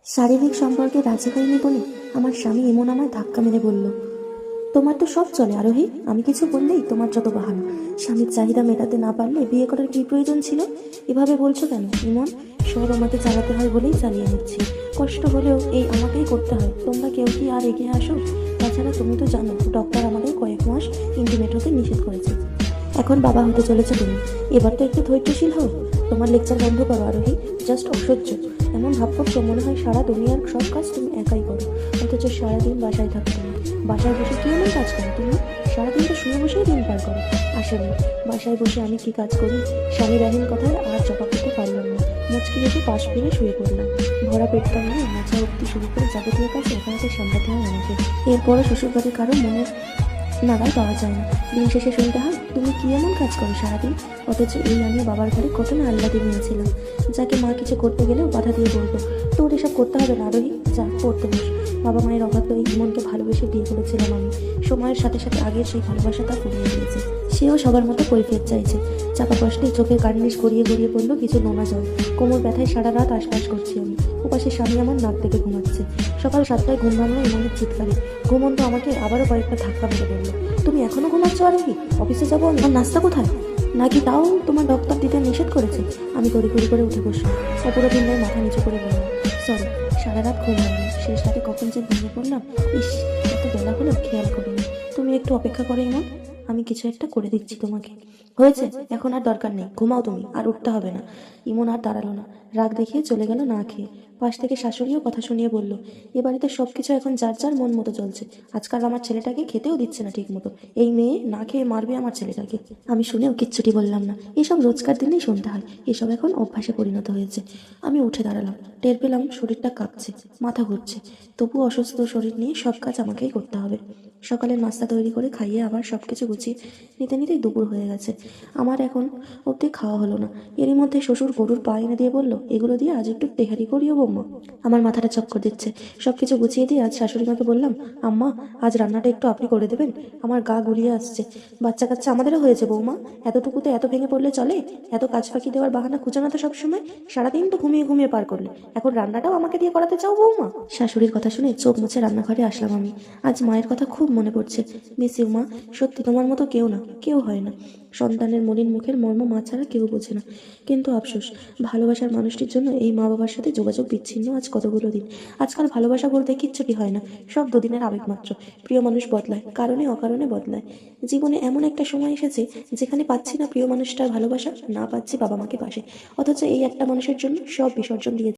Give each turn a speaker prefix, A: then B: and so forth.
A: শারীরিক সম্পর্কে রাজি হয়নি বলে আমার স্বামী এমন আমায় ধাক্কা মেরে বলল, তোমার তো সব চলে আরোহী, আমি কিছু বললেই তোমার যত বাহানা। স্বামীর চাহিদা মেটাতে না পারলে বিয়ে করার কি প্রয়োজন ছিল? এভাবে বলছো কেন ইমন? সব আমাকে চালাতে হয় বলেই চালিয়ে নিচ্ছি। কষ্ট হলেও এই আমাকেই করতে হয়। তোমরা কেউ কি আর এগিয়ে আসো? তাছাড়া তুমি তো জানো ডক্টর আমাদের কয়েক মাস ইন্টিমেট হতে নিষেধ করেছে। এখন বাবা হতে চলেছে তুমি, এবার তো একটু ধৈর্যশীল হও। তোমার লেকচার বন্ধ করো আরোহী, জাস্ট অসহ্য। এমন ভাব করছো মনে হয় সারা দুনিয়ার সব কাজ তুমি একাই করো, অথচ সারাদিন বাসায় থাকো তুমি। বাসায় বসে কি এমন কাজ করো তুমি? সারাদিন তো শুয়ে বসেই দিন পার করো। আসলে বাসায় বসে আমি কি কাজ করি? স্বামী রাহিন কথায় আর জবাব দিতে পারলাম না। মুচকি হেসে পাশ ফিরে শুয়ে পড়লাম। ভরা পেটটা নিয়ে মোচা উঠতে শুরু করে যাবতীয় কাজ একাকে সামলাতে হয় আমাকে। এরপরে শ্বশুরবাড়ি কারো মনের নাগাল পাওয়া যায় না। দিন শেষে শুনতে হয় তুমি কি এমন কাজ করো সারাদিন, অথচ এই আমি বাবার ঘরে কত না আহ্লাদে নিয়েছিলাম। যাকে মা কিছু করতে গেলেও বাধা দিয়ে বলতো, তোর এসব করতে হবে না আরোহী, যা পড়তে বস। বাবা মায়ের অভাব তো এই ইমনকে ভালোবেসে বিয়ে করেছিলাম আমি। সময়ের সাথে সাথে আগের সেই ভালোবাসা তা কমিয়ে দিয়েছে। সেও সবার মতো কৈফিয়ত চাইছে। চাপা কষ্টে চোখের কার্নিশ গড়িয়ে গড়িয়ে পড়লো কিছু নোনা জল। কোমর ব্যথায় সারা রাত আশপাশ করছি আমি। ওপাশে স্বামী আমার নাক থেকে ঘুমাচ্ছে। সকাল 7টায় ঘুম ভাঙলো ইমনের চিৎকারে। ঘুমন্ত আমাকে আবারও কয়েকটা ধাক্কা মেরে বলল, তুমি এখনো ঘুমাচ্ছ আরোহী? অফিসে যাবো আমি, আর নাস্তা কোথায়? নাকি তাও তোমার ডক্টর দিতে নিষেধ করেছে? আমি তড়িঘড়ি করে উঠে বসলাম। অপরা দিনটায় মাথা নিচু করে বললাম, সরি, সারা রাত ঘুম হয়নি। শেষ রাতে কখন যে ঘুমিয়ে পড়লাম, ইস, এত বেলা হলো খেয়াল করিনি। তুমি একটু অপেক্ষা করো ইমন, আমি কিছু একটা করে দিচ্ছি তোমাকে। হয়েছে, এখন আর দরকার নেই, ঘুমাও তুমি, আর উঠতে হবে না। ইমন আর দাঁড়ালো না, রাগ দেখিয়ে চলে গেল না খেয়ে। পাশ থেকে শাশুড়িও কথা শুনিয়ে বলল, এ বাড়িতে সবকিছু এখন যার যার মন মতো চলছে। আজকাল আমার ছেলেটাকে খেতেও দিচ্ছে না ঠিক মতো। এই মেয়ে না খেয়ে মারবে আমার ছেলেটাকে। আমি শুনেও কিচ্ছুটি বললাম না। এসব রোজকার দিনেই শুনতে হয়, এসব এখন অভ্যাসে পরিণত হয়েছে। আমি উঠে দাঁড়ালাম, টের পেলাম শরীরটা কাঁপছে, মাথা ঘুরছে। তবু অসুস্থ শরীর নিয়ে সব কাজ আমাকেই করতে হবে। সকালের নাস্তা তৈরি করে খাইয়ে আবার সবকিছু গুছিয়ে নিতে নিতেই দুপুর হয়ে গেছে। আমার এখন অবধি খাওয়া হলো না। এরই মধ্যে শ্বশুর গরুর পা এনে দিয়ে বলল, এগুলো দিয়ে আজ একটু তেহারি করিও বৌমা। আমার মাথাটা চক্কর দিচ্ছে। সবকিছু গুছিয়ে দিয়ে আজ শাশুড়ি মাকে বললাম, আম্মা, আজ রান্নাটা একটু আপনি করে দেবেন, আমার গা গুলিয়ে আসছে। বাচ্চা কাচ্চা আমাদেরও হয়েছে বৌমা, এতটুকুতে এত ভেঙে পড়লে চলে? এত কাজ ফাঁকি দেওয়ার বাহানা খুঁজো না তো সবসময়। সারাদিন তো ঘুমিয়ে ঘুমিয়ে পার করলে, এখন রান্নাটাও আমাকে দিয়ে করাতে চাও বৌমা? শাশুড়ির কথা শুনে চোখ মুছে রান্নাঘরে আসলাম আমি। আজ মায়ের কথা খুব মনে পড়ছে। মিস ইউ মা, সত্যি তোমার মতো কেউ না, কেউ হয় না। সন্তানের মলিন মুখের মর্ম মা ছাড়া কেউ বোঝে না। কিন্তু আফসোস, ভালোবাসার মানুষটির জন্য এই মা বাবার সাথে যোগাযোগ বিচ্ছিন্ন আজ কতগুলো দিন। আজকাল ভালোবাসা বলতে কিচ্ছুটি হয় না, সব দুদিনের আবেগ মাত্র। প্রিয় মানুষ বদলায়, কারণে অকারণে বদলায়। জীবনে এমন একটা সময় এসেছে যেখানে পাচ্ছি না প্রিয় মানুষটার ভালোবাসা, না পাচ্ছি বাবা মাকে পাশে, অথচ এই একটা মানুষের জন্য সব বিসর্জন দিয়ে